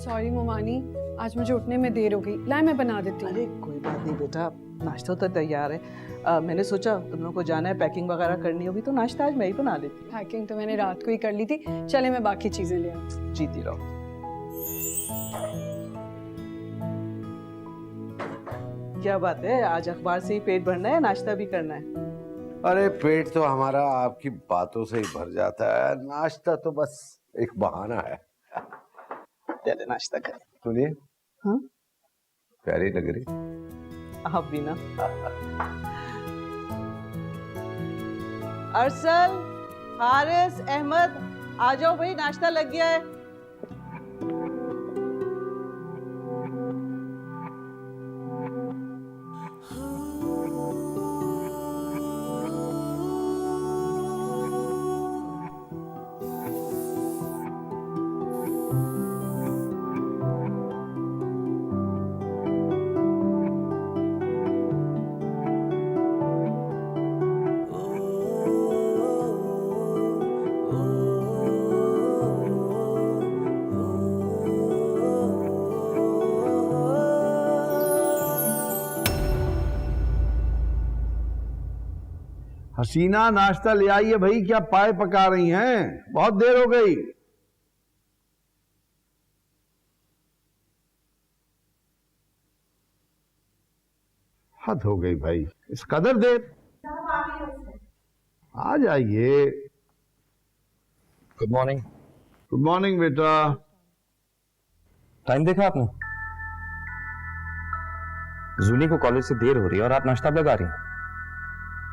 Sorry मोमानी, आज मुझे उठने में देर हो गई। लाए मैं बना देती हूँ। अरे कोई बात नहीं बेटा, नाश्ता तो तैयार है। मैंने सोचा तुम लोगों को जाना है, पैकिंग वगैरह करनी होगी, तो नाश्ता आज मैं ही बना लेती हूँ। पैकिंग तो मैंने रात को ही कर ली थी। चले मैं बाकी चीजें ले आऊँ। जीती रहो। क्या बात है, आज अखबार से ही पेट भरना है, नाश्ता भी करना है? अरे पेट तो हमारा आपकी बातों से ही भर जाता है, नाश्ता तो बस एक बहाना है। चले नाश्ता करें। सुनिए। हाँ? प्यारी लग रही। आप भी ना। अरसल, हारिस, अहमद, आ जाओ भाई, नाश्ता लग गया है। हसीना नाश्ता ले आइए भाई, क्या पाए पका रही हैं? बहुत देर हो गई। हद हो गई भाई, इस कदर देर। आ जाइए। Good morning. गुड मॉर्निंग बेटा। टाइम देखा आपने? जूली को कॉलेज से देर हो रही है और आप नाश्ता लगा रही हैं।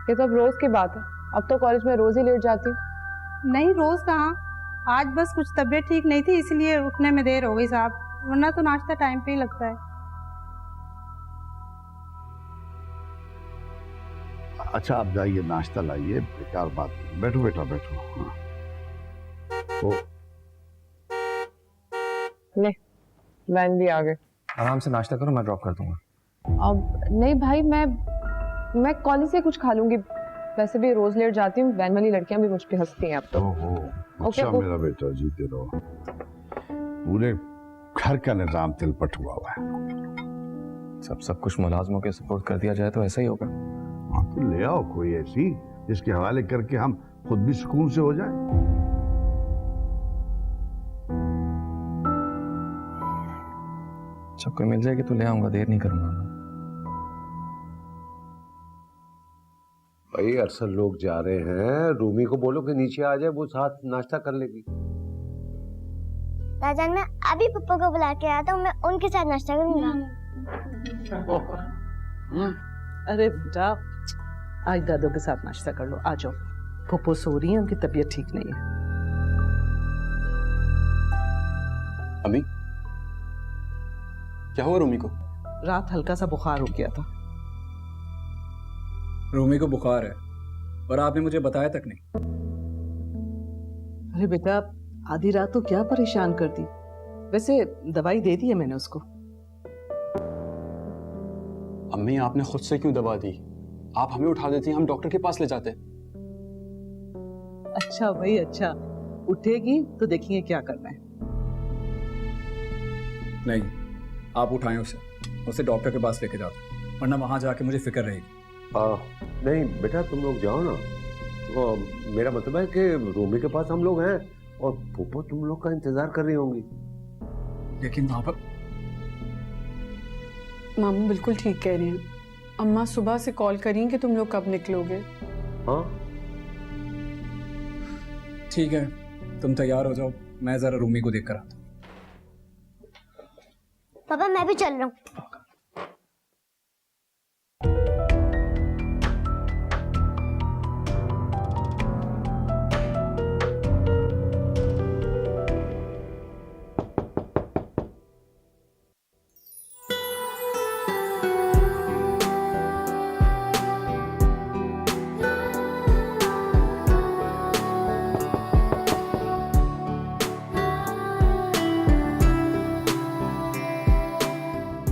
ये तो अब रोज की बात है। अब तो कॉलेज में रोज ही लेट जाती हूँ। नहीं रोज कहाँ, आज बस कुछ तबीयत ठीक नहीं थी इसलिए उठने में देर हो गई साहब, वरना तो नाश्ता टाइम पे ही लगता है। अच्छा आप जाइए, नाश्ता लाइए, बेकार बात नहीं। बैठो बेटा बैठो। हाँ। तो ले, वैन भी आ गए। आराम से नाश्ता करो, मैं ड्रॉप कर दूंगा। अब नहीं भाई, मैं कॉलेज से कुछ खा लूंगी। वैसे भी रोज लेट जाती हूँ, वैन वाली लड़कियां भी मुझ पे हंसती हैं अब तो। ओहो, अच्छा मेरा बेटा, जीते रहो। पूरे घर का निजाम तिलपट हुआ है। सब कुछ मुलाजमों के सपोर्ट कर दिया जाए तो ऐसा ही होगा। हाँ तो ले आओ कोई ऐसी जिसके हवाले करके हम खुद भी सुकून से हो जाए। जब कोई मिल जाएगी तो ले आऊंगा, देर नहीं करूंगा। भाई अरसल लोग जा रहे हैं, रूमी को बोलो कि नीचे आ जाए, वो साथ नाश्ता कर लेगी। दादा मैं अभी पप्पा को बुला के आता हूँ, मैं उनके साथ नाश्ता करूंगा। अरे बेटा, आज दादों के साथ नाश्ता कर लो, आ जाओ। पप्पो सो रही है, उनकी तबीयत ठीक नहीं है। अम्मी, क्या हुआ रूमी को? रात हल्का सा बुखार हो गया था। रूमी को बुखार है और आपने मुझे बताया तक नहीं। अरे बेटा, आधी रात तो क्या परेशान कर दी। वैसे दवाई दे दी है मैंने उसको। अम्मी आपने खुद से क्यों दवा दी? आप हमें उठा देती, हम डॉक्टर के पास ले जाते। अच्छा भाई अच्छा, उठेगी तो देखेंगे क्या करना है। नहीं, आप उठाएं उसे डॉक्टर के पास लेके जाओ, वरना वहां जाके मुझे फिक्र रहेगी। नहीं बेटा, तुम लोग जाओ ना। वो मेरा मतलब है कि रूमी के पास हम लोग हैं और पोपो तुम लोग का इंतजार कर रही होंगी। लेकिन वहां पर मामू बिल्कुल ठीक कह रही हैं। अम्मा सुबह से कॉल करी कि तुम लोग कब निकलोगे। हाँ ठीक है, तुम तैयार हो जाओ, मैं जरा रूमी को देख कर आता हूँ। पापा मैं भी चल रहा हूँ।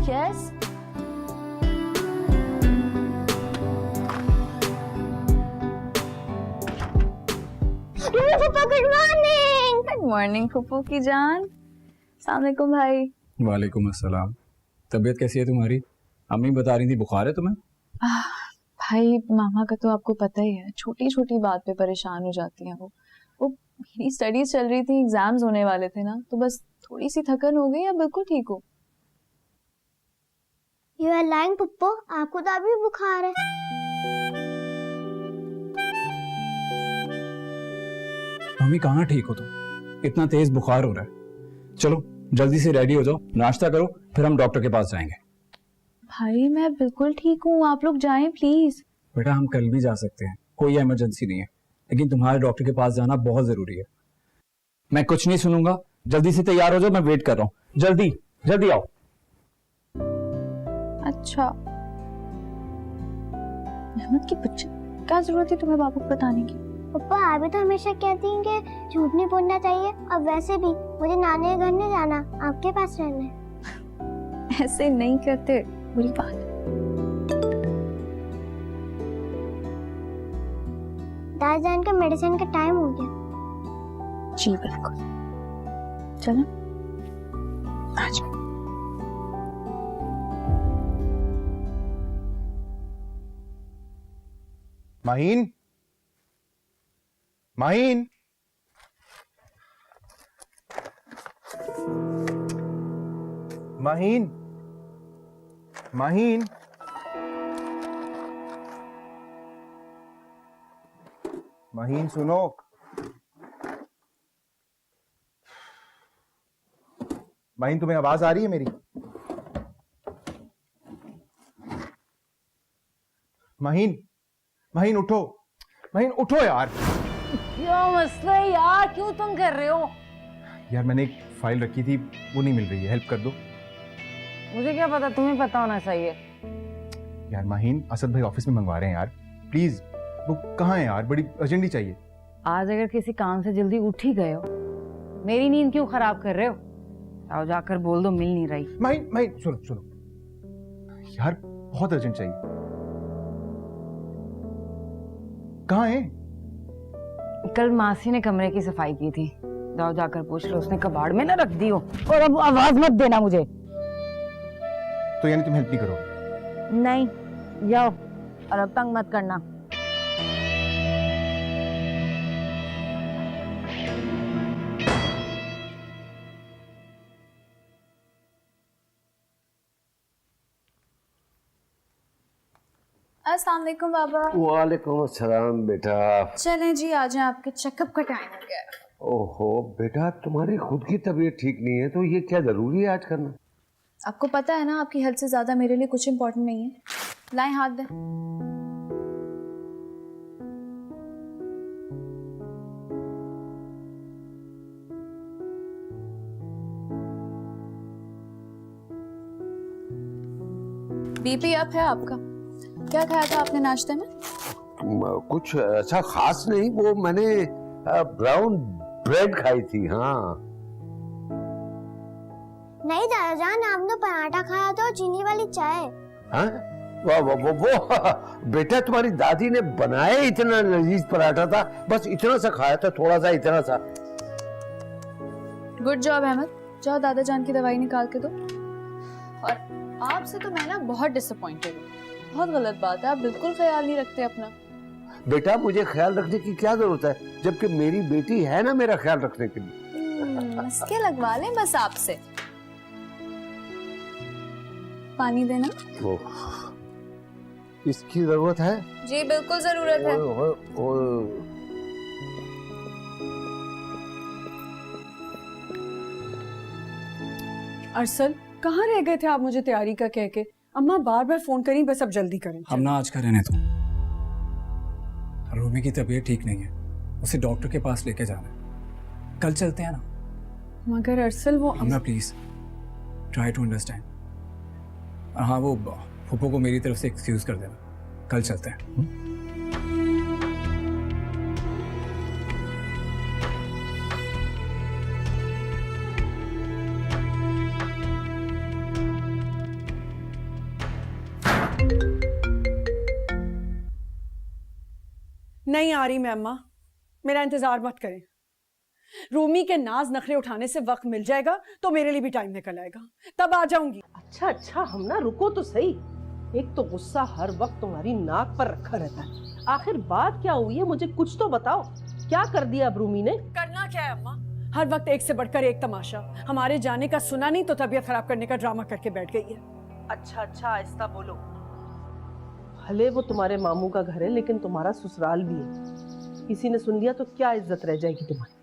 Yes. गुड मॉर्निंग फुप्पू की जान। अस्सलाम वालेकुम भाई। वालेकुम अस्सलाम। तबीयत कैसी है तुम्हारी? अम्मी बता रही थी बुखार है तुम्हें? भाई मामा का तो आपको पता ही है, छोटी छोटी बात पे परेशान हो जाती हैं वो मेरी स्टडीज चल रही थी, एग्जाम्स होने वाले थे ना, तो बस थोड़ी सी थकन हो गई, अब बिल्कुल ठीक हो। यू आर लाइंग पप्पू, आपको तो अभी बुखार है। मम्मी कहाँ ठीक हो तुम? इतना तेज बुखार हो रहा है। चलो जल्दी से रेडी हो जाओ, नाश्ता करो, फिर हम डॉक्टर के पास जाएंगे। भाई मैं बिल्कुल ठीक हूँ, आप लोग जाएं प्लीज। बेटा हम कल भी जा सकते हैं, कोई इमरजेंसी नहीं है, लेकिन तुम्हारे डॉक्टर के पास जाना बहुत जरूरी है। मैं कुछ नहीं सुनूंगा, जल्दी से तैयार हो जाओ, मैं वेट कर रहा हूँ। जल्दी जल्दी आओ। अच्छा अहमद की बच्चे, क्या जरूरत है तुम्हें बाबू को बताने की? पप्पा आप भी तो हमेशा कहती हैं कि झूठ नहीं बोलना चाहिए, और वैसे भी मुझे नानी के घर नहीं जाना, आपके पास रहना है। ऐसे नहीं करते, बुरी बात। दादाजान का मेडिसिन का टाइम हो गया। जी बिल्कुल, चलो आ जाओ। माहीन, माहीन, माहीन, माहीन, माहीन सुनो। माहीन तुम्हें आवाज आ रही है मेरी? माहीन, माहीन उठो, माहीन उठो यार। क्या मसला है यार, क्यों तुम कर रहे हो? यार मैंने एक फाइल रखी थी, वो नहीं मिल रही है, हेल्प कर दो। मुझे क्या पता, तुम्हें पता होना चाहिए। यार माहीन, असद भाई ऑफिस में मंगवा रहे हैं यार, प्लीज। वो कहाँ है यार, बड़ी अर्जेंटली चाहिए। आज अगर किसी काम से जल्दी उठ ही गए हो, मेरी नींद क्यों खराब कर रहे हो? आओ जाकर बोल दो मिल नहीं रही। माहीन, माहीन सुनो सुनो यार, बहुत अर्जेंट चाहिए। कहाँ है? कल मासी ने कमरे की सफाई की थी, जाओ जाकर पूछ लो, उसने कबाड़ में ना रख दी हो। और अब आवाज मत देना मुझे। तो यानी तुम हेल्प नहीं करोगे? नहीं, जाओ और अब तंग मत करना। अस्सलाम वालेकुम बाबा। वालेकुम अस्सलाम बेटा। चलें जी आ जाएं, आपके चेकअप का टाइम हो गया। ओहो बेटा, तुम्हारी खुद की तबीयत ठीक नहीं है तो ये क्या जरूरी है आज करना? आपको पता है ना, आपकी हेल्थ से ज्यादा मेरे लिए कुछ इम्पोर्टेंट नहीं है। लाएं हाथ दें। बीपी अप है आपका। क्या खाया था आपने नाश्ते में? कुछ ऐसा खास नहीं, वो मैंने ब्राउन ब्रेड खाई थी। हाँ नहीं दादाजान, आपने पराठा खाया था और चीनी वाली चाय। हाँ? वो बेटा तुम्हारी दादी ने बनाया इतना लजीज पराठा था, बस इतना सा खाया था, थोड़ा सा, इतना सा। गुड जॉब अहमद, जाओ दादा जान की दवाई निकाल के दो। और आपसे तो मैं ना बहुत डिसअपॉइंटेड हूँ, बहुत गलत बात है, आप बिल्कुल ख्याल नहीं रखते अपना। बेटा मुझे ख्याल रखने की क्या जरूरत है, जबकि मेरी बेटी है ना मेरा ख्याल रखने के लिए। मस्के लगवा लें बस आपसे। पानी देना। वो इसकी जरूरत है? जी बिल्कुल जरूरत है। अरसल कहाँ रह गए थे आप मुझे तैयारी का कह के? अम्मा बार बार फोन करी, बस अब जल्दी करें। हम ना आज का रहने दो, रूमी की तबीयत ठीक नहीं है, उसे डॉक्टर के पास लेके जाना है। कल चलते हैं ना? मगर अरसल वो अम्मा प्लीज ट्राई टू अंडरस्टैंड। हाँ वो फूफो को मेरी तरफ से एक्सक्यूज कर देना, कल चलते हैं। नहीं आ रही मैं अम्मा, मेरा इंतजार मत करें। रूमी के नाज नखरे उठाने से वक्त मिल जाएगा तो मेरे लिए भी टाइम निकल आएगा, तब आ जाऊंगी। अच्छा अच्छा हमना रुको तो सही। एक तो गुस्सा हर वक्त तुम्हारी नाक पर रखा रहता है। आखिर बात क्या हुई है, मुझे कुछ तो बताओ। क्या कर दिया अब रूमी ने? करना क्या है अम्मा, हर वक्त एक से बढ़कर एक तमाशा। हमारे जाने का सुना नहीं तो तबीयत खराब करने का ड्रामा करके बैठ गई है। अच्छा अच्छा आहिस्ता बोलो। भले वो तुम्हारे मामू का घर है लेकिन तुम्हारा ससुराल भी है। किसी ने सुन लिया तो क्या इज्जत रह जाएगी तुम्हारी?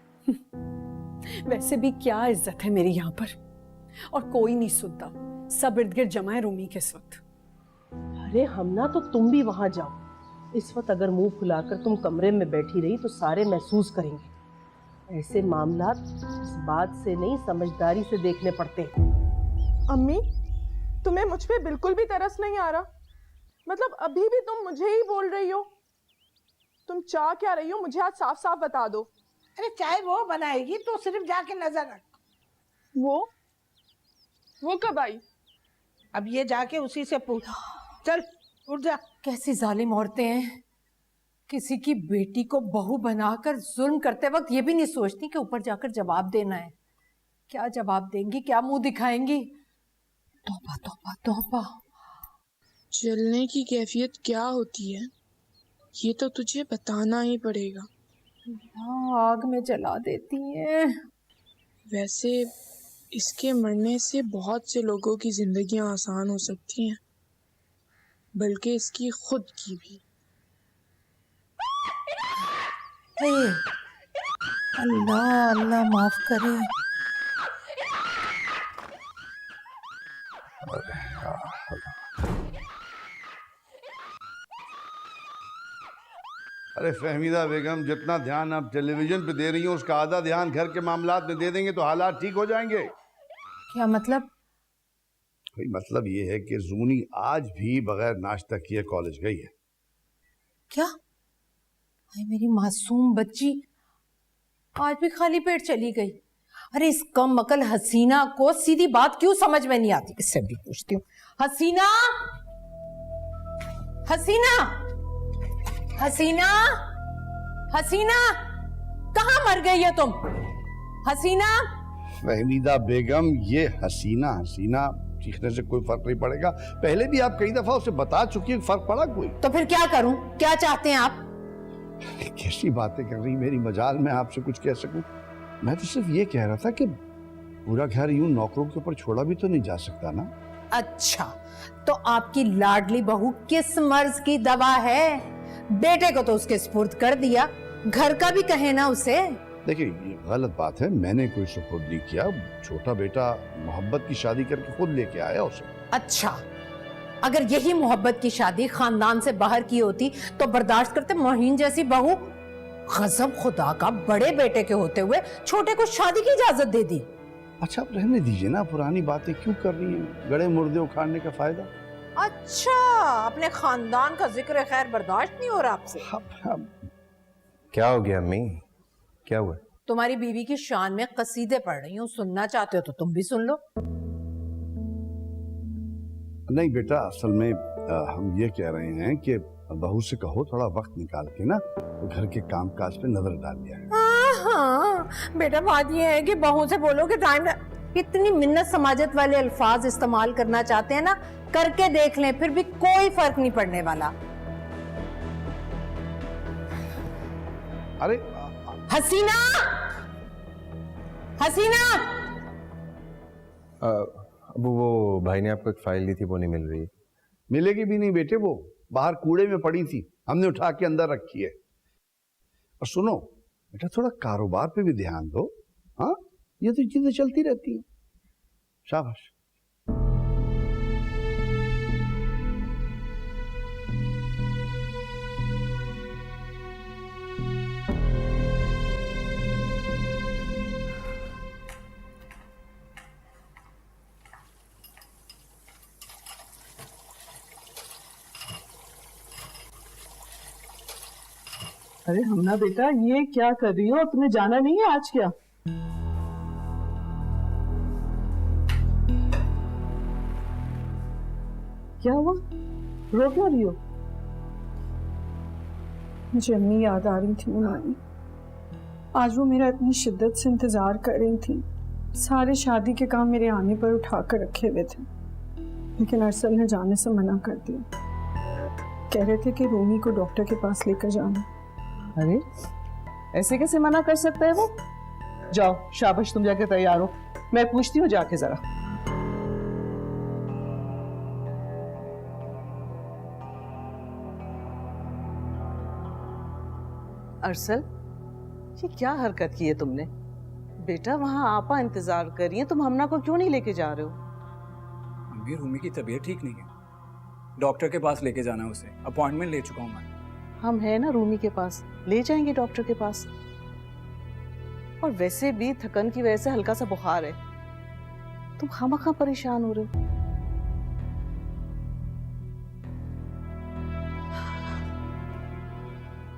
वैसे भी क्या इज्जत है मेरी यहाँ पर, और कोई नहीं सुनता। सब इर्द गिर्द जमा है रूमी के इस वक्त। अरे हमना तो तुम भी वहां जाओ। इस वक्त अगर मुंह फुलाकर तुम कमरे में बैठी रही तो सारे महसूस करेंगे। ऐसे मामला इस बात से नहीं समझदारी से देखने पड़ते। अम्मी तुम्हें मुझ पे बिल्कुल भी तरस नहीं आ रहा? मतलब अभी भी तुम मुझे ही बोल रही हो? तुम चाह क्या रही हो मुझे आज साफ साफ बता दो। अरे चाय वो बनाएगी तो सिर्फ जाके नजर रख। वो कब आई? अब ये जाके उसी से पूछ। चल उठ जा। कैसी जालिम औरतें हैं, किसी की बेटी को बहू बनाकर जुल्म करते वक्त ये भी नहीं सोचती कि ऊपर जाकर जवाब देना है। क्या जवाब देंगी, क्या मुंह दिखाएंगी? तौबा तौबा तौबा। जलने की कैफियत क्या होती है ये तो तुझे बताना ही पड़ेगा। आग में जला देती है। वैसे इसके मरने से बहुत से लोगों की जिंदगियां आसान हो सकती हैं, बल्कि इसकी खुद की भी। अल्लाह अल्लाह माफ करे। अरे फहमीदा बेगम, जितना ध्यान आप टेलीविजन पे दे रही हो उसका आधा ध्यान घर के मामलात में दे देंगे तो हालात ठीक हो जाएंगे। क्या मतलब? भाई मतलब ये है कि जूनी आज भी बगैर नाश्ता किए कॉलेज गई है। क्या? हाय मेरी मासूम बच्ची आज भी खाली पेट चली गई। अरे इस कम अकल हसीना को सीधी बात क्यों समझ में नहीं आती? किससे भी पूछती हूँ। हसीना, हसीना, हसीना, हसीना, कहाँ मर गई है तुम? हसीना। फहमीदा बेगम, ये हसीना हसीना चीखने से कोई फर्क नहीं पड़ेगा। पहले भी आप कई दफा उसे बता चुकी है, फर्क पड़ा कोई? तो फिर क्या करूं? क्या चाहते हैं आप? कैसी बातें कर रही, मेरी मजाल में आपसे कुछ कह सकूं? मैं तो सिर्फ ये कह रहा था कि पूरा घर यूं नौकरों के ऊपर छोड़ा भी तो नहीं जा सकता ना। अच्छा, तो आपकी लाडली बहू किस मर्ज की दवा है? बेटे को तो उसके सुपुर्द कर दिया, घर का भी कहे ना उसे। देखिए ये गलत बात है, मैंने कोई सुपुर्द नहीं किया। छोटा बेटा मोहब्बत की शादी करके खुद लेके आया उसे। अच्छा, अगर यही मोहब्बत की शादी खानदान से बाहर की होती तो बर्दाश्त करते? मोहिन जैसी बहू, गजब खुदा का, बड़े बेटे के होते हुए छोटे को शादी की इजाजत दे दी। अच्छा आप रहने दीजिए ना, पुरानी बातें क्यों कर रही हैं? गड़े मुर्दे उखाड़ने का फायदा। अच्छा, अपने खानदान का जिक्र खैर बर्दाश्त नहीं हो रहा आपसे? क्या हो गया अम्मी, क्या हुआ? तुम्हारी बीवी की शान में कसीदे पढ़ रही हूँ, सुनना चाहते हो तो तुम भी सुन लो। नहीं बेटा, असल में हम ये कह रहे हैं कि बहू से कहो थोड़ा वक्त निकाल के ना तो घर के कामकाज पे नजर डाल दिया। हाँ बेटा, बात ये है कि बहू से बोलो कि टाइम, इतनी मिन्नत समाजत वाले अल्फाज इस्तेमाल करना चाहते हैं ना, करके देख लें, फिर भी कोई फर्क नहीं पड़ने वाला। अरे हसीना, हसीना। अब वो भाई ने आपको एक फाइल दी थी, वो नहीं मिल रही। मिलेगी भी नहीं बेटे, वो बाहर कूड़े में पड़ी थी, हमने उठा के अंदर रखी है। और सुनो बेटा, थोड़ा कारोबार पे भी ध्यान दो। हाँ, ये तो चीजें चलती रहती हैं। शाबाश। अरे हमना बेटा, ये क्या कर रही हो? तुम्हें जाना नहीं है आज? क्या क्या हुआ? रो क्यों रही हो? मुझे अम्मी याद आ रही थी। उन्होंने आज वो मेरा इतनी शिद्दत से इंतज़ार कर रही थी, सारे शादी के काम मेरे आने पर उठा कर रखे हुए थे, लेकिन अरसल ने जाने से मना कर दिया। कह रहे थे कि रोमी को डॉक्टर के पास लेकर जाना। अरे ऐसे कैसे मना कर सकता है वो? जाओ, शाबाश, तुम जाके तैयार हो, मैं पूछती हूँ जाके जरा। अरसल, ये क्या हरकत की है तुमने? बेटा, वहाँ आपा इंतजार कर रही है, तुम हमना को क्यों नहीं लेके जा रहे हो? अम्मी, रूमी की तबीयत ठीक नहीं है, डॉक्टर के पास लेके जाना है उसे। अपॉइंटमेंट ले चुका हूँ मैं। हम है ना रूमी के पास, ले जाएंगे डॉक्टर के पास। और वैसे भी थकन की वजह से हल्का सा बुखार है, तुम खामखा परेशान हो रहे हो।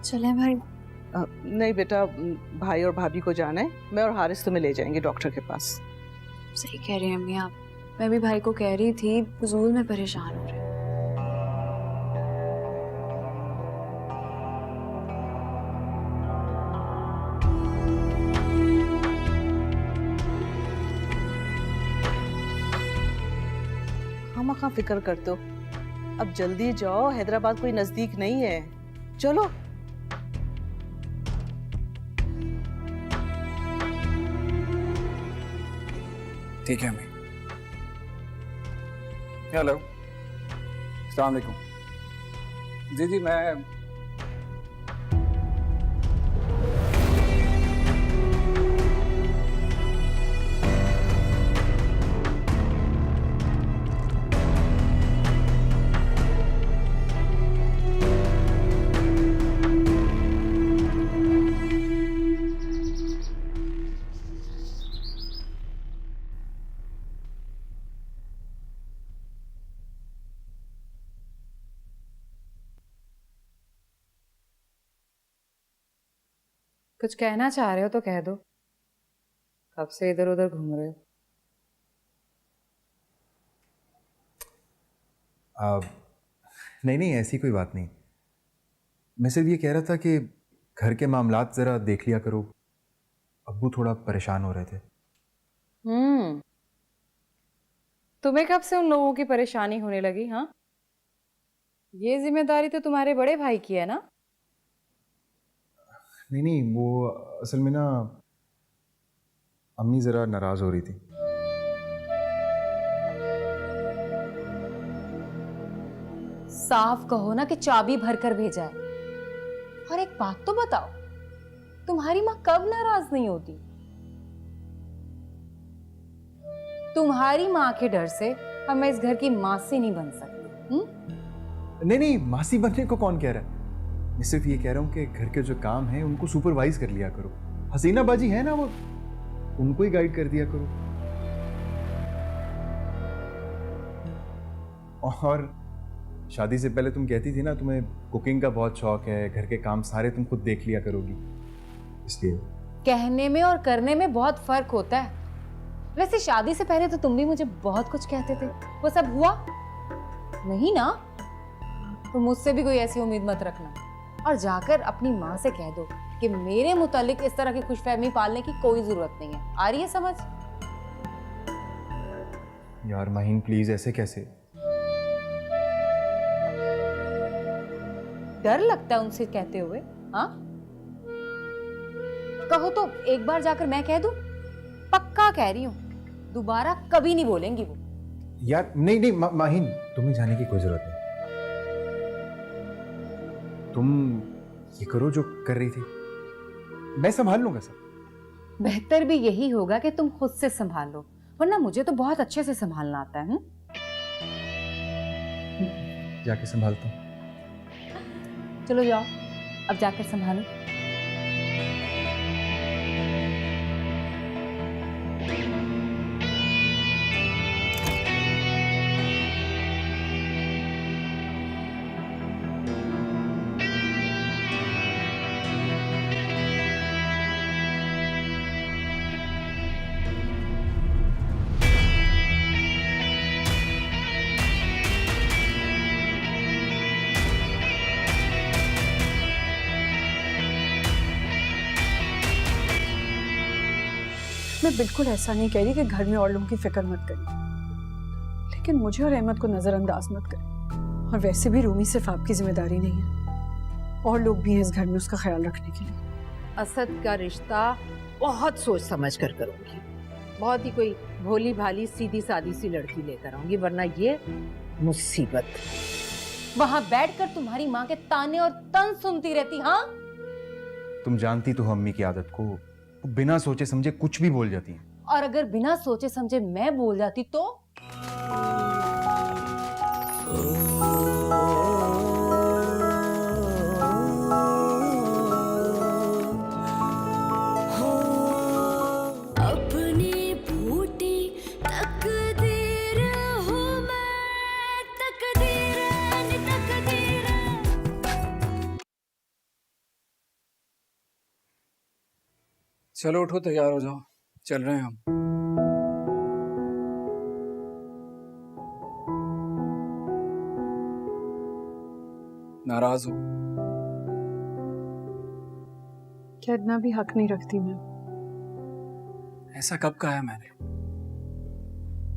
चले भाई? नहीं बेटा, भाई और भाभी को जाना है, मैं और हारिस तुम्हें ले जाएंगे डॉक्टर के पास। सही कह रही हैं अम्मी आप, मैं भी भाई को कह रही थी, फजूल में परेशान हो रहे हैं। खामखा फिक्र करते हो, अब जल्दी जाओ, हैदराबाद कोई नजदीक नहीं है, चलो। ठीक है अम्मी। हेलो, अस्सलाम वालेकुम। जी मैं कुछ कहना चाह रहे हो तो कह दो, कब से इधर उधर घूम रहे हो? नहीं नहीं, ऐसी कोई बात नहीं। मैं सिर्फ ये कह रहा था कि घर के मामलात ज़रा देख लिया करो, अब्बू थोड़ा परेशान हो रहे थे। तुम्हें कब से उन लोगों की परेशानी होने लगी? हाँ, ये जिम्मेदारी तो तुम्हारे बड़े भाई की है ना? नहीं नहीं, वो असल में ना अम्मी ज़रा नाराज़ हो रही थी। साफ कहो ना कि चाबी भरकर भेजा है। और एक बात तो बताओ, तुम्हारी माँ कब नाराज नहीं होती? तुम्हारी माँ के डर से अब मैं इस घर की मासी नहीं बन सकती। नहीं नहीं, मासी बनने को कौन कह रहा है? मैं सिर्फ ये कह रहा हूँ कि घर के जो काम हैं उनको सुपरवाइज कर लिया करो। हसीना बाजी है ना वो, उनको ही गाइड कर दिया करो। और शादी से पहले तुम कहती थी ना तुम्हें कुकिंग का बहुत शौक है, घर के काम सारे तुम खुद देख लिया करोगी, इसलिए। कहने में और करने में बहुत फर्क होता है। वैसे शादी से पहले तो तुम भी मुझे बहुत कुछ कहते थे, वो सब हुआ नहीं ना? तो मुझसे भी कोई ऐसी उम्मीद मत रखना। और जाकर अपनी माँ से कह दो कि मेरे मुतालिक इस तरह की खुशफहमी पालने की कोई जरूरत नहीं है। आ रही है समझ? यार माहीन प्लीज, ऐसे कैसे? डर लगता है उनसे कहते हुए? हाँ, कहो तो एक बार जाकर मैं कह दूं? पक्का कह रही हूं, दोबारा कभी नहीं बोलेंगी वो। यार नहीं नहीं माहीन, तुम्हें जाने की कोई जरूरत नहीं। तुम ये करो जो कर रही थी, मैं संभाल लूंगा सब। बेहतर भी यही होगा कि तुम खुद से संभाल लो, वरना मुझे तो बहुत अच्छे से संभालना आता है। जाके संभालता हूँ। चलो जाओ, अब जाकर संभालो। मैं बिल्कुल ऐसा नहीं कह रही कि घर में और लोगों की फिक्र मत करिए, लेकिन मुझे और अहमद को नजरअंदाज मत करें। और वैसे भी रूमी सिर्फ आपकी जिम्मेदारी नहीं है, और लोग भी हैं इस घर में उसका ख्याल रखने के लिए। असद का रिश्ता बहुत सोच समझ कर करूंगी, बहुत ही कोई भोली भाली सीधी सादी सी लड़की लेकर आऊंगी, वरना ये मुसीबत। वहां बैठकर तुम्हारी माँ के ताने और तंज सुनती रहती। हाँ, तुम जानती तो हो अम्मी की आदत को, वो बिना सोचे समझे कुछ भी बोल जाती हैं। और अगर बिना सोचे समझे मैं बोल जाती तो? चलो उठो, तैयार हो जाओ, चल रहे हैं हम। नाराज हो? क्या इतना भी हक नहीं रखती मैं? ऐसा कब कहा है मैंने?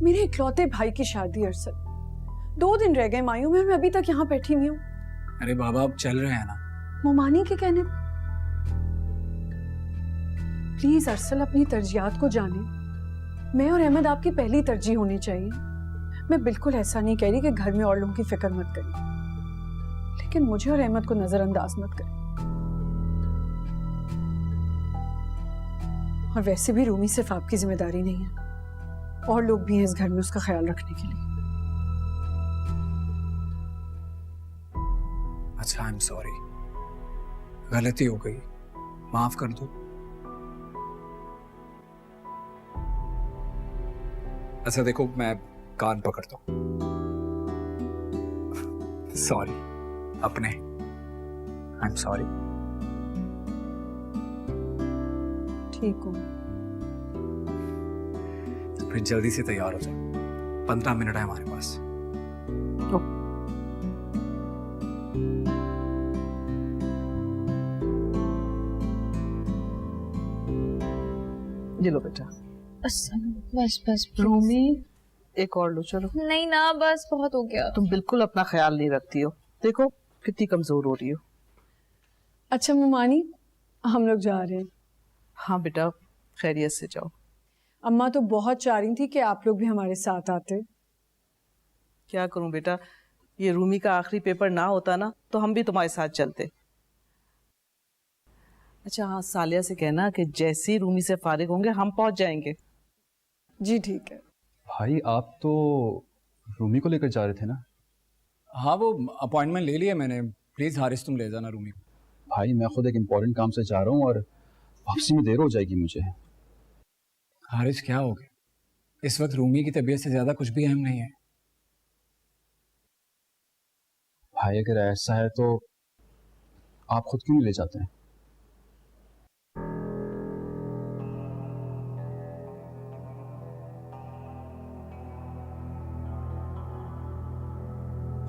मेरे इकलौते भाई की शादी अरसद, 2 दिन रह गए मायूं में, मैं अभी तक यहाँ बैठी हुई हूँ। अरे बाबा अब चल रहे हैं ना। मोमानी के कहने पर। प्लीज अरसल अपनी तरजीहात को जाने, मैं और अहमद आपकी पहली तरजीह होनी चाहिए। मैं बिल्कुल ऐसा नहीं कह रही कि घर में और लोगों की फिक्र मत करिए, लेकिन मुझे और अहमद को नजरअंदाज मत करें। और वैसे भी रूमी सिर्फ आपकी जिम्मेदारी नहीं है, और लोग भी हैं इस घर में उसका ख्याल रखने के लिए। अच्छा, आई एम सॉरी, गलती हो गई, माफ कर दो। अच्छा देखो, मैं कान पकड़ता हूं, सॉरी अपने, आई एम सॉरी। ठीक हूँ। फिर जल्दी से तैयार हो जाओ, 15 मिनट है हमारे पास। ये लो बेटा। बस बस रूमी, एक और लो, चलो। नहीं ना, बस बहुत हो गया। तुम बिल्कुल अपना ख्याल नहीं रखती हो, देखो कितनी कमजोर हो रही हो। अच्छा मोमानी, हम लोग जा रहे हैं। हाँ बेटा, खैरियत से जाओ। अम्मा तो बहुत चाह रही थी कि आप लोग भी हमारे साथ आते। क्या करूं बेटा, ये रूमी का आखिरी पेपर ना होता ना तो हम भी तुम्हारे साथ चलते। अच्छा हाँ, सालिया से कहना कि जैसे ही रूमी से फारिग होंगे हम पहुंच जाएंगे। जी ठीक है। भाई आप तो रूमी को लेकर जा रहे थे ना? हाँ, वो अपॉइंटमेंट ले लिया मैंने। प्लीज हारिस तुम ले जाना रूमी को। भाई मैं खुद एक इम्पोर्टेंट काम से जा रहा हूँ और वापसी में देर हो जाएगी मुझे। हारिस क्या हो गया? इस वक्त रूमी की तबीयत से ज्यादा कुछ भी अहम नहीं है। भाई अगर ऐसा है तो आप खुद क्यों नहीं ले जाते हैं?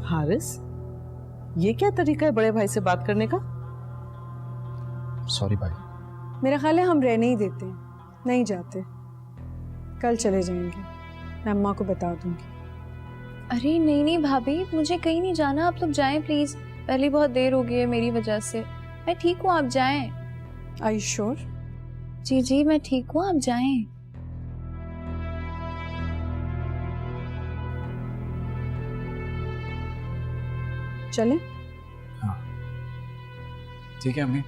हारिस, ये क्या तरीका है बड़े भाई से बात करने का? सॉरी भाई। मेरा ख्याल है हम रहने ही देते हैं, नहीं जाते, कल चले जाएंगे, मैं अम्मा को बता दूंगी। अरे नहीं नहीं भाभी, मुझे कहीं नहीं जाना, आप लोग जाएं प्लीज, पहले बहुत देर हो गई है मेरी वजह से। मैं ठीक हूँ, आप जाएं। Are you sure? जी जी मैं ठीक हूँ, आप जाएं। चलें? हाँ ठीक है अम्मी,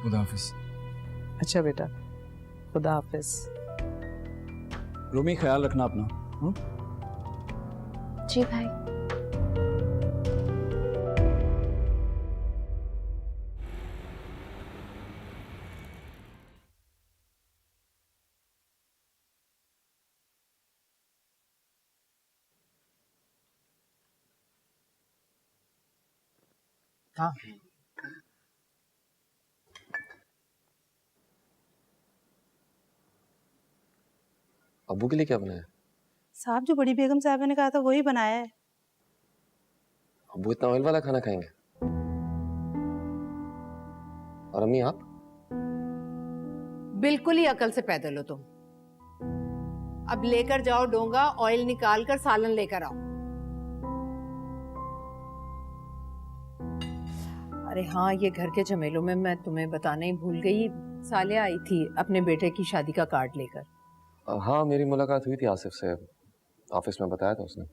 खुदा हाफिज। अच्छा बेटा, खुदा हाफिज। रूमी ख्याल रखना अपना। जी भाई। हाँ अब्बू के लिए क्या बनाया? साहब, जो बड़ी बेगम साहब ने कहा था वही बनाया है। अब्बू इतना ऑयल वाला खाना खाएंगे? और अम्मी आप? बिल्कुल ही अकल से पैदल हो तुम। अब लेकर जाओ डोंगा, ऑयल निकाल कर सालन लेकर आओ। अरे हाँ, ये घर के झमेलों में मैं तुम्हें बताना ही भूल गई, सालिया आई थी अपने बेटे की शादी का कार्ड लेकर। हाँ, मेरी मुलाकात हुई थी आसिफ से, ऑफिस में बताया था उसने।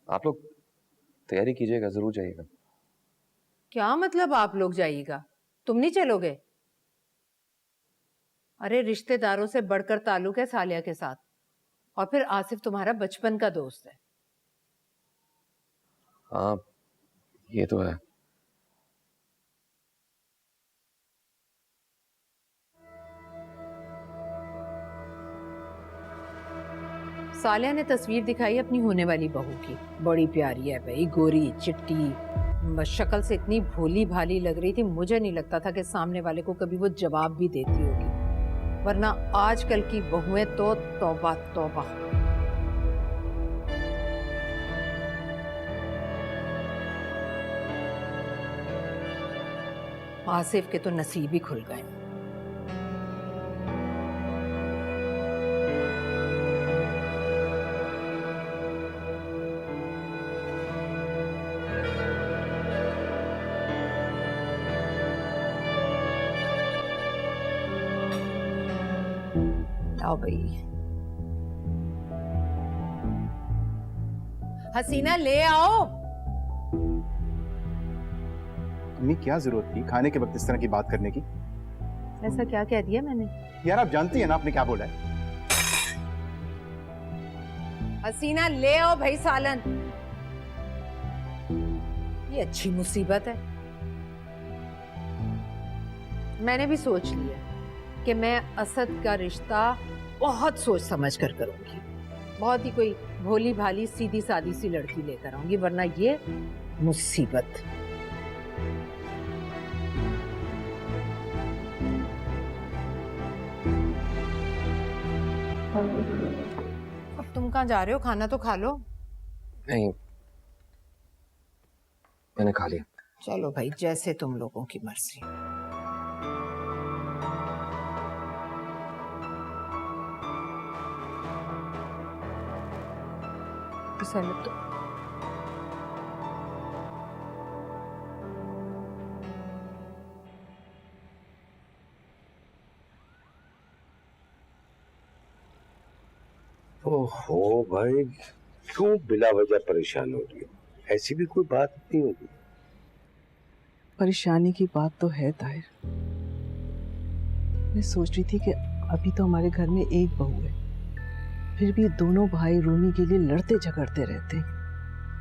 आप लोग तैयारी कीजिएगा, जरूर जाइएगा। क्या मतलब आप लोग जाइएगा? तुम नहीं चलोगे? अरे रिश्तेदारों से बढ़कर ताल्लुक है सालिया के साथ, और फिर आसिफ तुम्हारा बचपन का दोस्त है। हाँ, ये तो है। सालिया ने तस्वीर दिखाई अपनी होने वाली बहू की, बड़ी प्यारी है भाई, गोरी चिट्टी, शक्ल से इतनी भोली भाली लग रही थी, मुझे नहीं लगता था कि सामने वाले को कभी वो जवाब भी देती होगी, वरना आजकल की बहुएं तो तौबा तौबा। आसिफ के तो नसीब ही खुल गए। आओ भाई, हसीना ले आओ। अम्मी क्या जरूरत थी खाने के वक्त इस तरह की बात करने की? ऐसा क्या कह दिया मैंने? यार आप जानती है ना आपने क्या बोला है। हसीना ले आओ भाई सालन। ये अच्छी मुसीबत है। मैंने भी सोच लिया कि मैं असद का रिश्ता बहुत सोच समझ कर करूंगी, बहुत ही कोई भोली भाली सीधी सादी सी लड़की लेकर आऊंगी, वरना ये मुसीबत। अब तुम कहाँ जा रहे हो? खाना तो खा लो। नहीं, मैंने खा लिया। चलो भाई, जैसे तुम लोगों की मर्जी। तो ओहो भाई, क्यों बिला वजह परेशान हो रही हो? ऐसी भी कोई बात नहीं होगी। परेशानी की बात तो है ताहिर। मैं सोच रही थी कि अभी तो हमारे घर में एक बहू है, फिर भी दोनों भाई रूमी के लिए लड़ते झगड़ते रहते।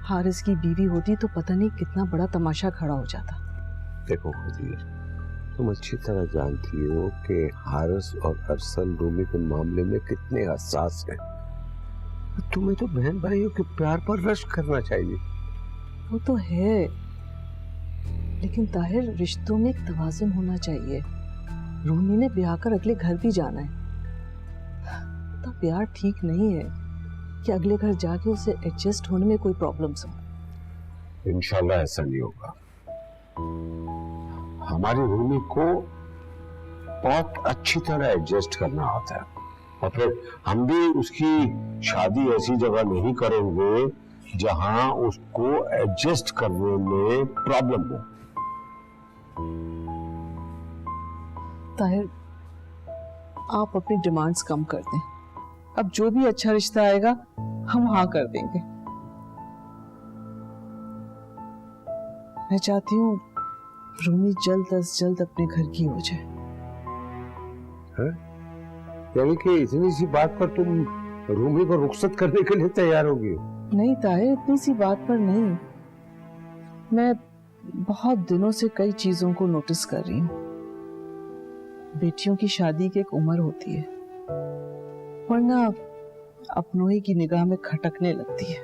हारिस की बीवी होती तो पता नहीं कितना बड़ा तमाशा खड़ा हो जाता। देखो खुदी, तुम अच्छी तरह जानती हो कि हारिस और अरसल रूमी के मामले में कितने हसास हैं। तुम्हें तो बहन भाइयों के प्यार पर रश करना चाहिए। वो तो है, लेकिन ताहिर रिश्तों में एक तवाज़ुन होना चाहिए। रूमी ने ब्याह कर अगले घर भी जाना है, तो प्यार ठीक नहीं है कि अगले घर जाके उसे एडजस्ट होने में कोई प्रॉब्लम्स हो। इंशाल्लाह ऐसा नहीं होगा। हमारी रूमी को बहुत अच्छी तरह एडजस्ट करना आता है, और फिर हम भी उसकी शादी ऐसी जगह नहीं करेंगे जहां उसको एडजस्ट करने में प्रॉब्लम हो। ताहिर, आप अपनी डिमांड्स कम कर दें। अब जो भी अच्छा रिश्ता आएगा हम हाँ कर देंगे। मैं चाहती हूँ रूमी जल्द अज जल्द अपने घर की हो जाए। यानी कि इतनी सी बात पर तुम रूमी को रुखसत करने के लिए तैयार होगी? नहीं ताहिर, इतनी सी बात पर नहीं। मैं बहुत दिनों से कई चीजों को नोटिस कर रही हूँ। बेटियों की शादी की एक उम्र होती है, वरना अपनों ही की निगाह में खटकने लगती है।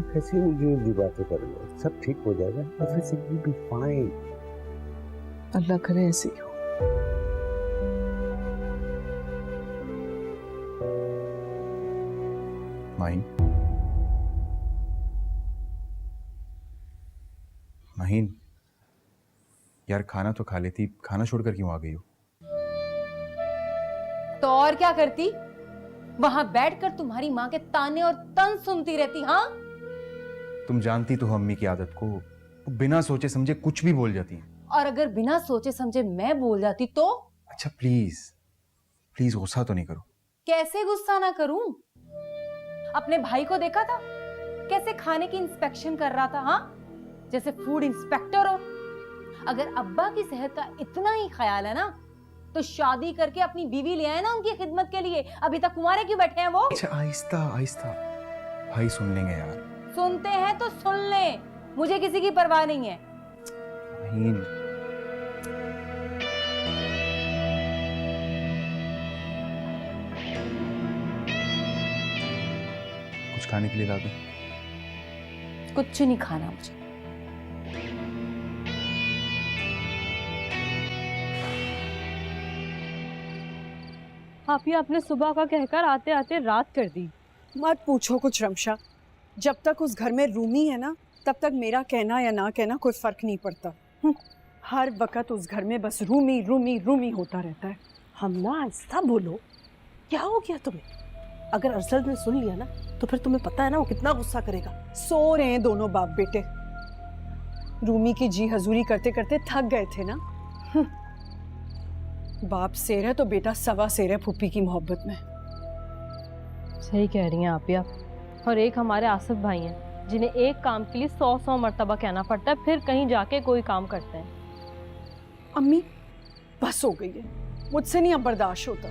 कैसी उलझी बातें कर रही हो? सब ठीक हो जाएगा। Everything will be fine. Allah करे ऐसे ही हो। माहीन, माहीन यार खाना तो खा लेती, खाना छोड़कर क्यों आ गई हो? तो और क्या करती? वहां बैठकर तुम्हारी माँ के ताने और तंज सुनती रहती। हाँ, तुम जानती तो हो अम्मी की आदत को, वो बिना सोचे समझे कुछ भी बोल जाती है। और अगर बिना सोचे समझे मैं बोल जाती तो? अच्छा प्लीज प्लीज गुस्सा तो नहीं करो। कैसे गुस्सा ना करूं? अपने भाई को देखा था कैसे खाने की इंस्पेक्शन कर रहा था, हाँ, जैसे फूड इंस्पेक्टर हो। अगर अब्बा की सेहत का इतना ही ख्याल है ना तो शादी करके अपनी बीवी ले आए ना उनकी खिदमत के लिए। अभी तक कुंवारे क्यों बैठे हैं वो? अच्छा आहिस्ता आहिस्ता, भाई सुन लेंगे यार। सुनते हैं तो सुन ले, मुझे किसी की परवाह नहीं है। नहीं। कुछ खाने के लिए ला दूं? कुछ नहीं खाना मुझे। आप ही आपने सुबह का कहकर आते आते रात कर दी। मत पूछो कुछ रमशा, जब तक उस घर में रूमी है ना तब तक मेरा कहना या ना कहना कोई फर्क नहीं पड़ता। हर वक्त उस घर में बस रूमी रूमी रूमी होता रहता है। हम ना आहिस्ता बोलो, क्या हो गया तुम्हें? अगर अरशद ने सुन लिया ना तो फिर तुम्हें पता है ना वो कितना गुस्सा करेगा। सो रहे हैं दोनों बाप बेटे, रूमी की जी हजूरी करते करते थक गए थे ना। बाप शेर है तो बेटा सवा शेर है फूफी की मोहब्बत में। सही कह रही हैं आप या। और एक हमारे आसिफ भाई हैं जिन्हें एक काम के लिए 100 मर्तबा कहना पड़ता है, फिर कहीं जाके कोई काम करते हैं। अम्मी बस हो गई है, मुझसे नहीं अब बर्दाश्त होता।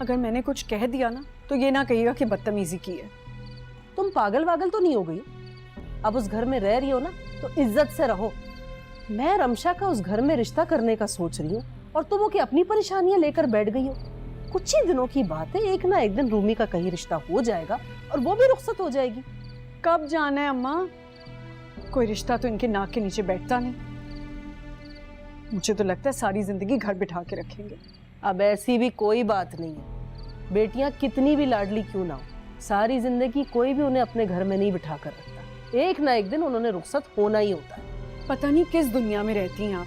अगर मैंने कुछ कह दिया ना तो ये ना कहिएगा कि बदतमीजी की है। तुम पागल वागल तो नहीं हो गई? अब उस घर में रह रही हो ना तो इज्जत से रहो। मैं रमशा का उस घर में रिश्ता करने का सोच रही हूँ और तुम वो कि अपनी परेशानियां लेकर बैठ गई हो। कुछ ही दिनों की बात है, एक ना एक दिन रूमी का कहीं रिश्ता हो जाएगा और वो भी रुखसत हो जाएगी। कब जाना है अम्मा? कोई रिश्ता तो इनके नाक के नीचे बैठता नहीं। मुझे तो लगता है सारी जिंदगी घर बिठा के रखेंगे। अब ऐसी भी कोई बात नहीं है, बेटियां कितनी भी लाडली क्यों ना हो, सारी जिंदगी कोई भी उन्हें अपने घर में नहीं बिठा कर रखता। एक ना एक दिन उन्होंने रुखसत होना ही होता है। पता नहीं किस दुनिया में रहती हैं आप।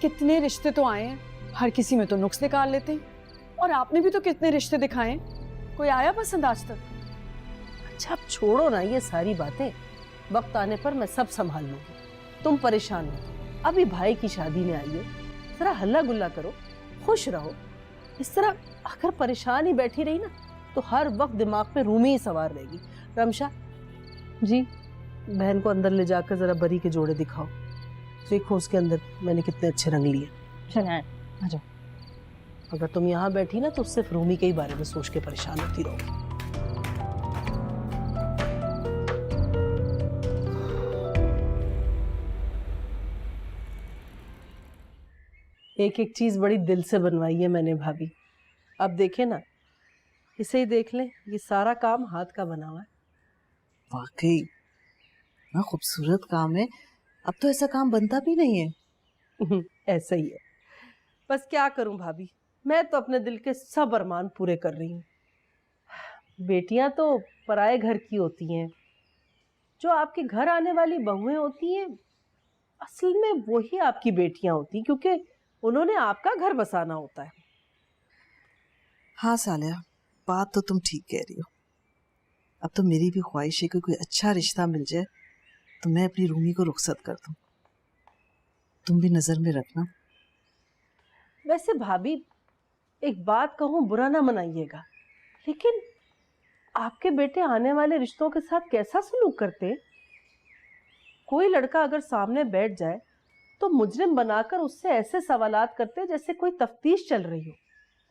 कितने रिश्ते तो आए हैं, हर किसी में तो नुक्स निकाल लेते हैं। और आपने भी तो कितने रिश्ते दिखाए, कोई आया पसंद आज तक? अच्छा अब छोड़ो ना ये सारी बातें, वक्त आने पर मैं सब संभाल लूंगी। तुम परेशान हो, अभी भाई की शादी में आई हो, जरा हल्ला गुल्ला करो, खुश रहो। इस तरह अगर परेशान ही बैठी रही ना तो हर वक्त दिमाग पे रूमी ही सवार रहेगी। रमशा जी, बहन को अंदर ले जाकर जरा बरी के जोड़े दिखाओ, देखो उसके अंदर मैंने कितने अच्छे रंग लिए। चले आ जाओ। अगर तुम यहाँ बैठी ना तो सिर्फ रूमी के ही बारे में सोच के परेशान होती रहोगी। एक एक चीज बड़ी दिल से बनवाई है मैंने भाभी। अब देखे ना, इसे ही देख लें, ये सारा काम हाथ का बना हुआ है। वाकई ना खूबसूरत काम है। अब तो ऐसा काम बनता भी नहीं है। ऐसा ही है, बस क्या करूं भाभी, मैं तो अपने दिल के सब अरमान पूरे कर रही हूँ। बेटियां तो पराए घर की होती हैं, जो आपके घर आने वाली बहुएं होती हैं असल में वही आपकी बेटियां होती हैं, क्योंकि उन्होंने आपका घर बसाना होता है। हाँ सालिया, बात तो तुम ठीक कह रही हो। अब तो मेरी भी ख्वाहिश है कि कोई अच्छा रिश्ता मिल जाए तो मैं अपनी रूमी को रुखसत कर दूं। तुम भी नजर में रखना। वैसे भाभी एक बात कहूं, बुरा ना मनाइएगा, लेकिन आपके बेटे आने वाले रिश्तों के साथ कैसा सलूक करते हैं? कोई लड़का अगर सामने बैठ जाए तो मुजरिम बनाकर उससे ऐसे सवालात करते जैसे कोई तफ्तीश चल रही हो,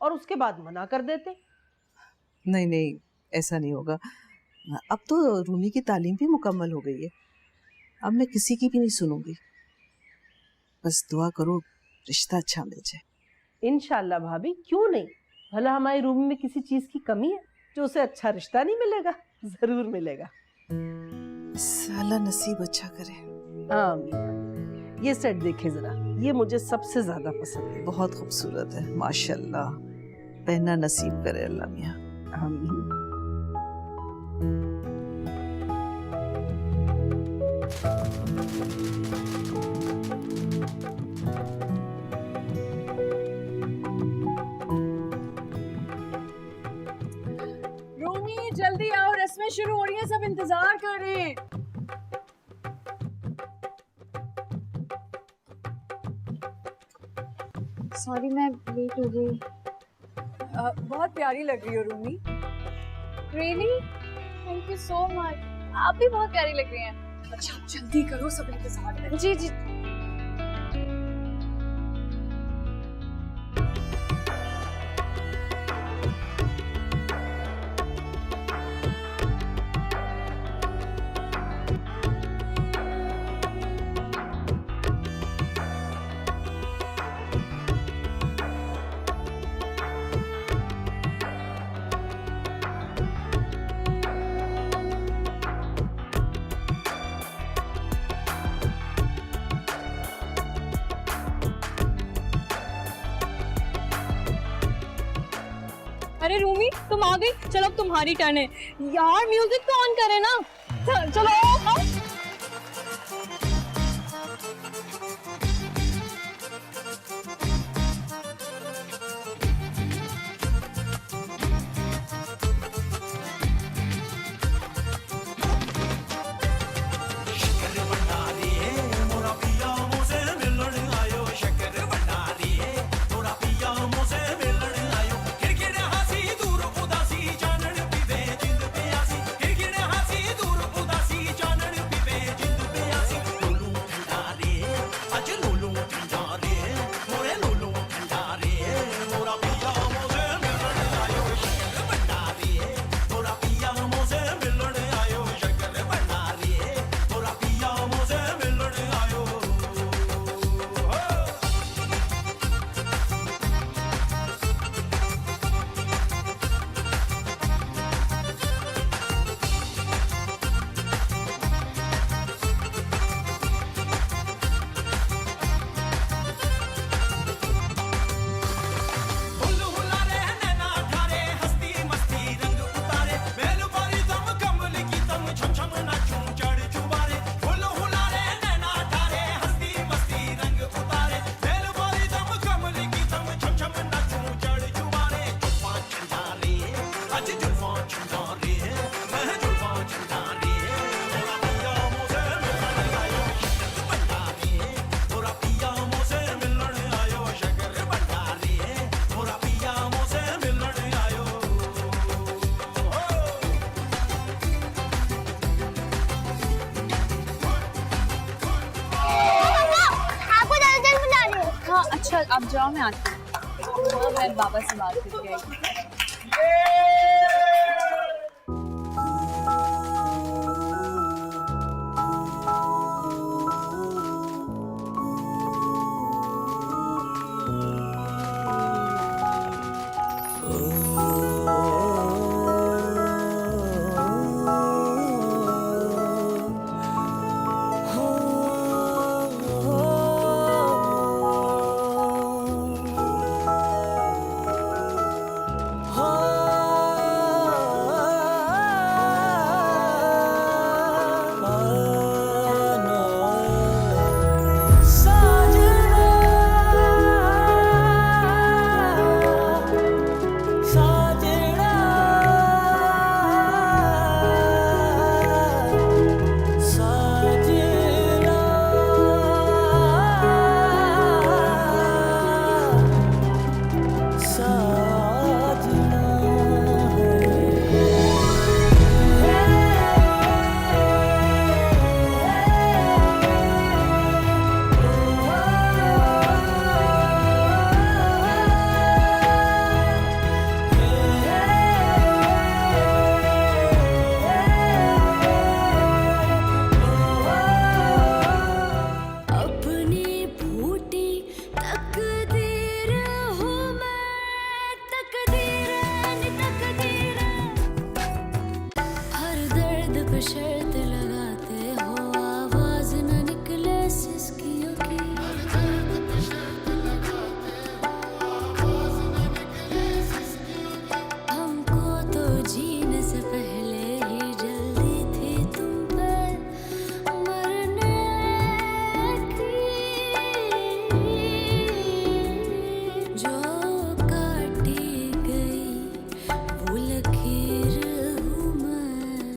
और उसके बाद मना कर देते। नहीं नहीं, ऐसा नहीं होगा। अब तो रूमी की तालीम भी मुकम्मल हो गई है, अब मैं किसी की भी नहीं सुनूंगी। बस दुआ करो रिश्ता अच्छा मिल जाए। इंशाल्लाह भाभी, क्यों नहीं। भला हमारी रूमी में किसी चीज की कमी है जो उसे अच्छा रिश्ता नहीं मिलेगा? जरूर मिलेगा। साला नसीब अच्छा करे। आमीन। ये सेट देखे जरा, ये मुझे सबसे ज्यादा पसंद है। बहुत खूबसूरत है माशाल्लाह। पहनना नसीब करे अल्लाह मियां। आमीन। रूमी जल्दी आओ, रस्में शुरू हो रही हैं, सब इंतजार कर रहे हैं। सॉरी मैं लेट हो गई। बहुत प्यारी लग रही हो Rumi. Really? Thank you so much. आप भी बहुत प्यारी लग रही हैं। अच्छा जल्दी करो, सब इंतजार में। जी जी। अरे रूमी तुम आ गई, चलो अब तुम्हारी टर्न है यार। म्यूजिक तो ऑन करे ना। चलो आओ। अच्छा आप जाओ, मैं आती हूँ। मैं बाबा से बात करके आई।